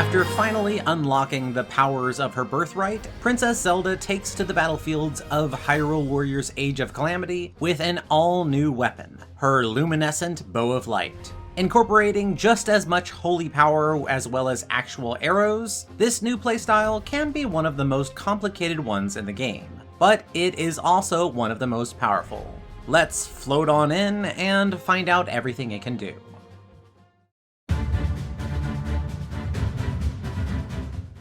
After finally unlocking the powers of her birthright, Princess Zelda takes to the battlefields of Hyrule Warriors Age of Calamity with an all-new weapon, her luminescent Bow of Light. Incorporating just as much holy power as well as actual arrows, this new playstyle can be one of the most complicated ones in the game, but it is also one of the most powerful. Let's float on in and find out everything it can do.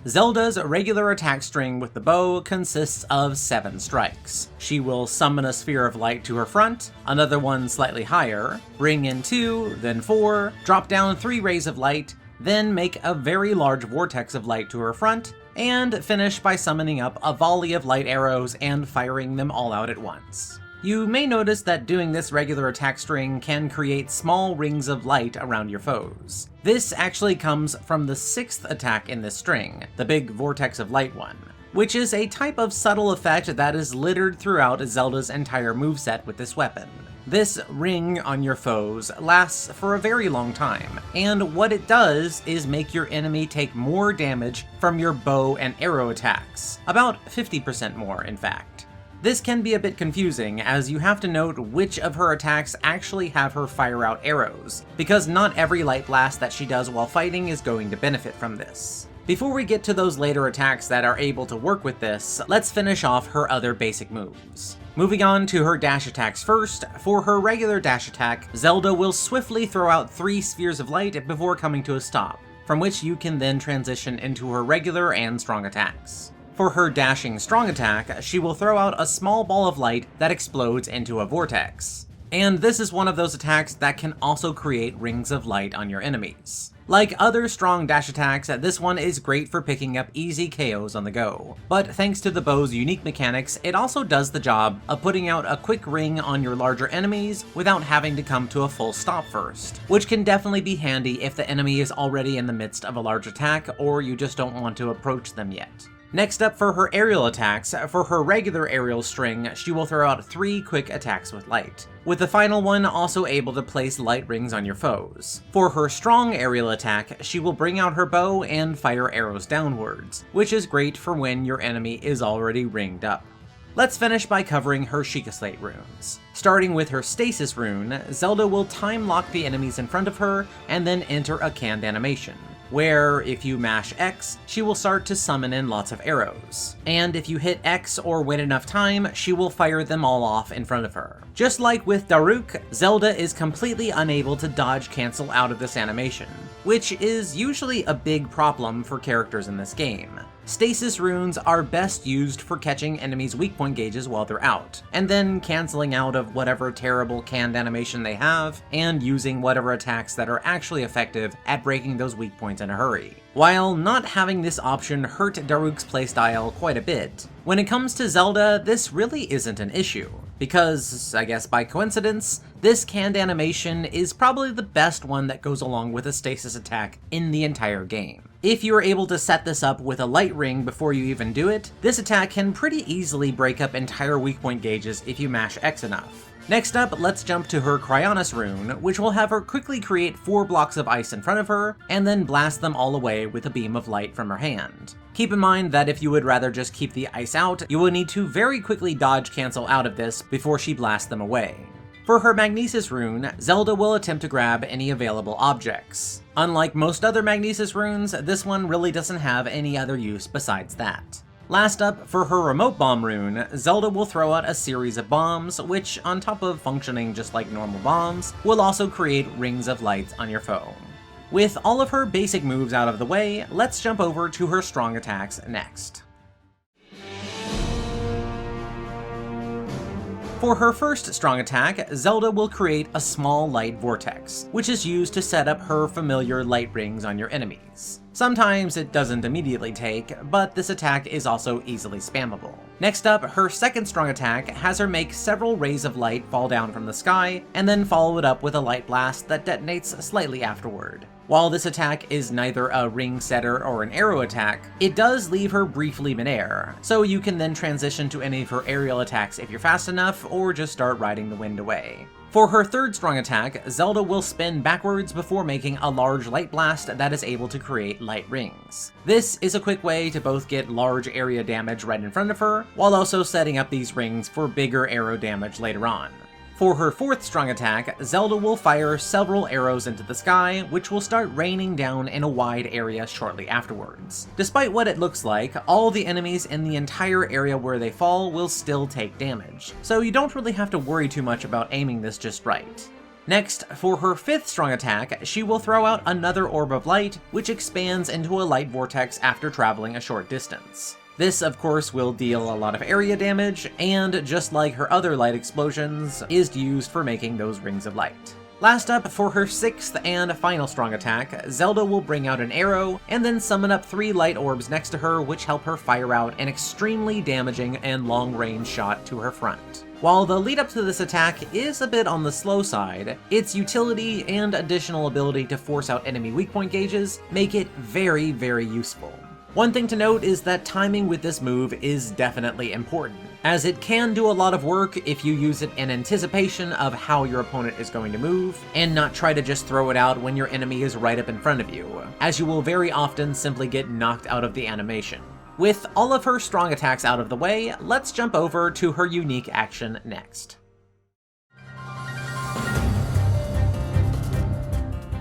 Zelda's regular attack string with the bow consists of 7 strikes. She will summon a sphere of light to her front, another one slightly higher, bring in 2, then 4, drop down 3 rays of light, then make a very large vortex of light to her front, and finish by summoning up a volley of light arrows and firing them all out at once. You may notice that doing this regular attack string can create small rings of light around your foes. This actually comes from the 6th attack in this string, the big vortex of light one, which is a type of subtle effect that is littered throughout Zelda's entire moveset with this weapon. This ring on your foes lasts for a very long time, and what it does is make your enemy take more damage from your bow and arrow attacks, about 50% more in fact. This can be a bit confusing, as you have to note which of her attacks actually have her fire out arrows, because not every light blast that she does while fighting is going to benefit from this. Before we get to those later attacks that are able to work with this, let's finish off her other basic moves. Moving on to her dash attacks first, for her regular dash attack, Zelda will swiftly throw out 3 spheres of light before coming to a stop, from which you can then transition into her regular and strong attacks. For her dashing strong attack, she will throw out a small ball of light that explodes into a vortex. And this is one of those attacks that can also create rings of light on your enemies. Like other strong dash attacks, this one is great for picking up easy KOs on the go, but thanks to the bow's unique mechanics, it also does the job of putting out a quick ring on your larger enemies without having to come to a full stop first, which can definitely be handy if the enemy is already in the midst of a large attack or you just don't want to approach them yet. Next up for her aerial attacks, for her regular aerial string, she will throw out 3 quick attacks with light, with the final one also able to place light rings on your foes. For her strong aerial attack, she will bring out her bow and fire arrows downwards, which is great for when your enemy is already ringed up. Let's finish by covering her Sheikah Slate runes. Starting with her Stasis rune, Zelda will time lock the enemies in front of her and then enter a canned animation, where if you mash X, she will start to summon in lots of arrows. And if you hit X or wait enough time, she will fire them all off in front of her. Just like with Daruk, Zelda is completely unable to dodge cancel out of this animation, which is usually a big problem for characters in this game. Stasis runes are best used for catching enemies' weak point gauges while they're out, and then canceling out of whatever terrible canned animation they have, and using whatever attacks that are actually effective at breaking those weak points in a hurry. While not having this option hurt Daruk's playstyle quite a bit, when it comes to Zelda, this really isn't an issue, because, I guess by coincidence, this canned animation is probably the best one that goes along with a stasis attack in the entire game. If you are able to set this up with a light ring before you even do it, this attack can pretty easily break up entire weak point gauges if you mash X enough. Next up, let's jump to her Cryonis rune, which will have her quickly create 4 blocks of ice in front of her, and then blast them all away with a beam of light from her hand. Keep in mind that if you would rather just keep the ice out, you will need to very quickly dodge cancel out of this before she blasts them away. For her Magnesis rune, Zelda will attempt to grab any available objects. Unlike most other Magnesis runes, this one really doesn't have any other use besides that. Last up, for her Remote Bomb rune, Zelda will throw out a series of bombs, which, on top of functioning just like normal bombs, will also create rings of light on your foe. With all of her basic moves out of the way, let's jump over to her strong attacks next. For her first strong attack, Zelda will create a small light vortex, which is used to set up her familiar light rings on your enemies. Sometimes it doesn't immediately take, but this attack is also easily spammable. Next up, her second strong attack has her make several rays of light fall down from the sky, and then follow it up with a light blast that detonates slightly afterward. While this attack is neither a ring setter or an arrow attack, it does leave her briefly midair, so you can then transition to any of her aerial attacks if you're fast enough, or just start riding the wind away. For her third strong attack, Zelda will spin backwards before making a large light blast that is able to create light rings. This is a quick way to both get large area damage right in front of her, while also setting up these rings for bigger arrow damage later on. For her fourth strong attack, Zelda will fire several arrows into the sky, which will start raining down in a wide area shortly afterwards. Despite what it looks like, all the enemies in the entire area where they fall will still take damage, so you don't really have to worry too much about aiming this just right. Next, for her fifth strong attack, she will throw out another orb of light, which expands into a light vortex after traveling a short distance. This, of course, will deal a lot of area damage, and just like her other light explosions, is used for making those rings of light. Last up, for her sixth and final strong attack, Zelda will bring out an arrow, and then summon up 3 light orbs next to her, which help her fire out an extremely damaging and long-range shot to her front. While the lead up to this attack is a bit on the slow side, its utility and additional ability to force out enemy weak point gauges make it very, very useful. One thing to note is that timing with this move is definitely important, as it can do a lot of work if you use it in anticipation of how your opponent is going to move, and not try to just throw it out when your enemy is right up in front of you, as you will very often simply get knocked out of the animation. With all of her strong attacks out of the way, let's jump over to her unique action next.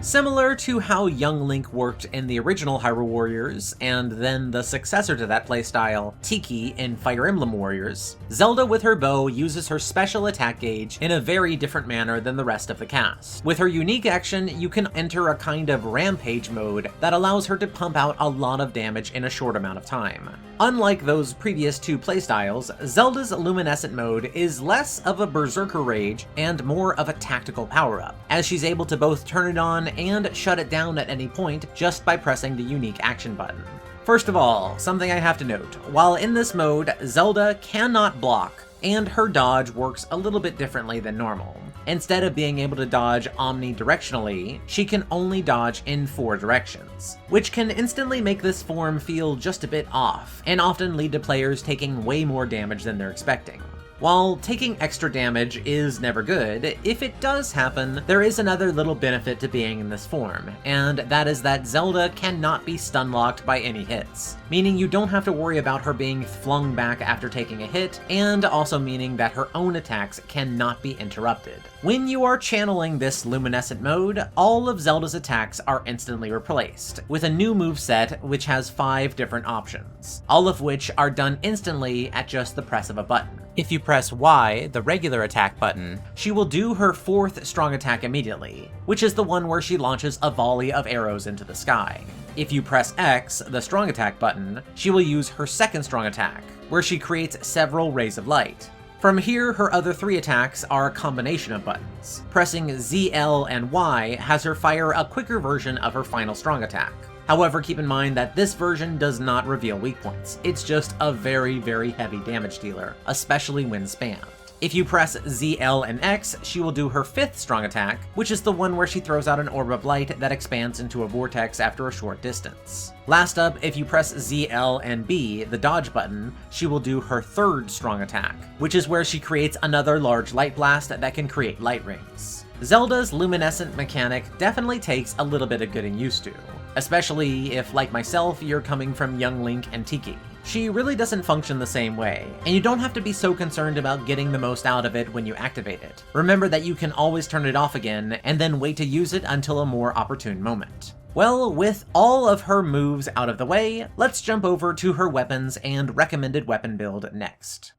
Similar to how young Link worked in the original Hyrule Warriors, and then the successor to that playstyle, Tiki in Fire Emblem Warriors, Zelda with her bow uses her special attack gauge in a very different manner than the rest of the cast. With her unique action, you can enter a kind of rampage mode that allows her to pump out a lot of damage in a short amount of time. Unlike those previous 2 playstyles, Zelda's luminescent mode is less of a berserker rage and more of a tactical power-up, as she's able to both turn it on and shut it down at any point just by pressing the unique action button. First of all, something I have to note, while in this mode, Zelda cannot block, and her dodge works a little bit differently than normal. Instead of being able to dodge omnidirectionally, she can only dodge in 4 directions, which can instantly make this form feel just a bit off, and often lead to players taking way more damage than they're expecting. While taking extra damage is never good, if it does happen, there is another little benefit to being in this form, and that is that Zelda cannot be stun-locked by any hits, meaning you don't have to worry about her being flung back after taking a hit, and also meaning that her own attacks cannot be interrupted. When you are channeling this luminescent mode, all of Zelda's attacks are instantly replaced, with a new moveset which has 5 different options, all of which are done instantly at just the press of a button. If you press Y, the regular attack button, she will do her 4th strong attack immediately, which is the one where she launches a volley of arrows into the sky. If you press X, the strong attack button, she will use her 2nd strong attack, where she creates several rays of light. From here, her other 3 attacks are a combination of buttons. Pressing Z, L, and Y has her fire a quicker version of her final strong attack. However, keep in mind that this version does not reveal weak points. It's just a very, very heavy damage dealer, especially when spammed. If you press Z, L, and X, she will do her 5th strong attack, which is the one where she throws out an orb of light that expands into a vortex after a short distance. Last up, if you press Z, L, and B, the dodge button, she will do her 3rd strong attack, which is where she creates another large light blast that can create light rings. Zelda's luminescent mechanic definitely takes a little bit of getting used to, especially if, like myself, you're coming from young Link and Tiki. She really doesn't function the same way, and you don't have to be so concerned about getting the most out of it when you activate it. Remember that you can always turn it off again, and then wait to use it until a more opportune moment. Well, with all of her moves out of the way, let's jump over to her weapons and recommended weapon build next.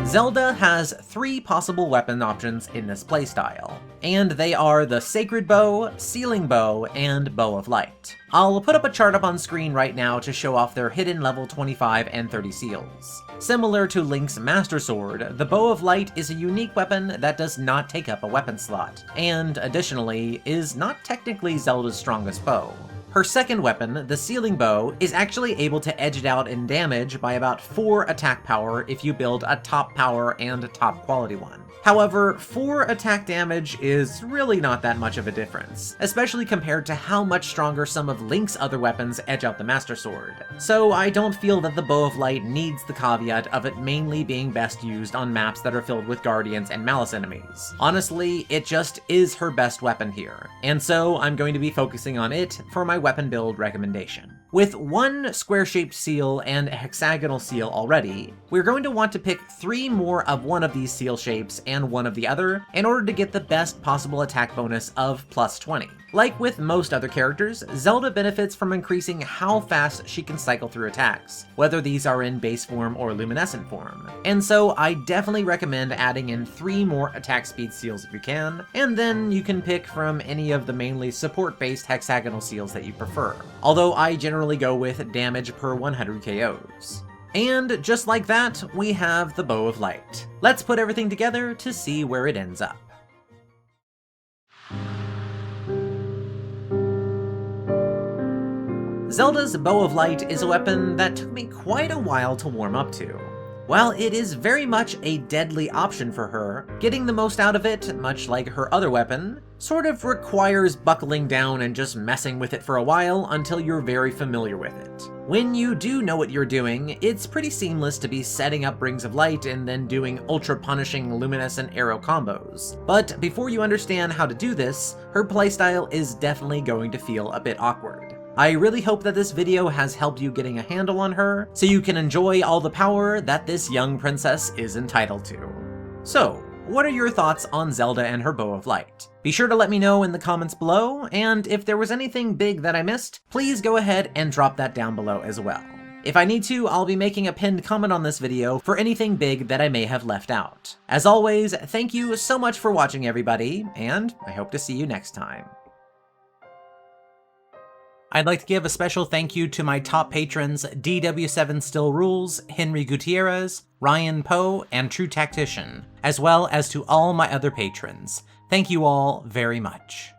Zelda has 3 possible weapon options in this playstyle, and they are the Sacred Bow, Sealing Bow, and Bow of Light. I'll put up a chart up on screen right now to show off their hidden level 25 and 30 seals. Similar to Link's Master Sword, the Bow of Light is a unique weapon that does not take up a weapon slot, and additionally, is not technically Zelda's strongest bow. Her 2nd weapon, the Sealing Bow, is actually able to edge it out in damage by about 4 attack power if you build a top power and top quality one. However, 4 attack damage is really not that much of a difference, especially compared to how much stronger some of Link's other weapons edge out the Master Sword. So I don't feel that the Bow of Light needs the caveat of it mainly being best used on maps that are filled with Guardians and Malice enemies. Honestly, it just is her best weapon here, and so I'm going to be focusing on it for my weapon build recommendation. With 1 square-shaped seal and a hexagonal seal already, we're going to want to pick 3 more of one of these seal shapes and 1 of the other in order to get the best possible attack bonus of plus 20. Like with most other characters, Zelda benefits from increasing how fast she can cycle through attacks, whether these are in base form or luminescent form. And so I definitely recommend adding in 3 more attack speed seals if you can, and then you can pick from any of the mainly support-based hexagonal seals that you prefer. Although I generally go with damage per 100 KOs. And just like that, we have the Bow of Light. Let's put everything together to see where it ends up. Zelda's Bow of Light is a weapon that took me quite a while to warm up to. While it is very much a deadly option for her, getting the most out of it, much like her other weapon, sort of requires buckling down and just messing with it for a while until you're very familiar with it. When you do know what you're doing, it's pretty seamless to be setting up Rings of Light and then doing ultra-punishing luminescent arrow combos. But before you understand how to do this, her playstyle is definitely going to feel a bit awkward. I really hope that this video has helped you getting a handle on her, so you can enjoy all the power that this young princess is entitled to. So, what are your thoughts on Zelda and her Bow of Light? Be sure to let me know in the comments below, and if there was anything big that I missed, please go ahead and drop that down below as well. If I need to, I'll be making a pinned comment on this video for anything big that I may have left out. As always, thank you so much for watching everybody, and I hope to see you next time. I'd like to give a special thank you to my top patrons DW7 Still Rules, Henry Gutierrez, Ryan Poe, and True Tactician, as well as to all my other patrons. Thank you all very much.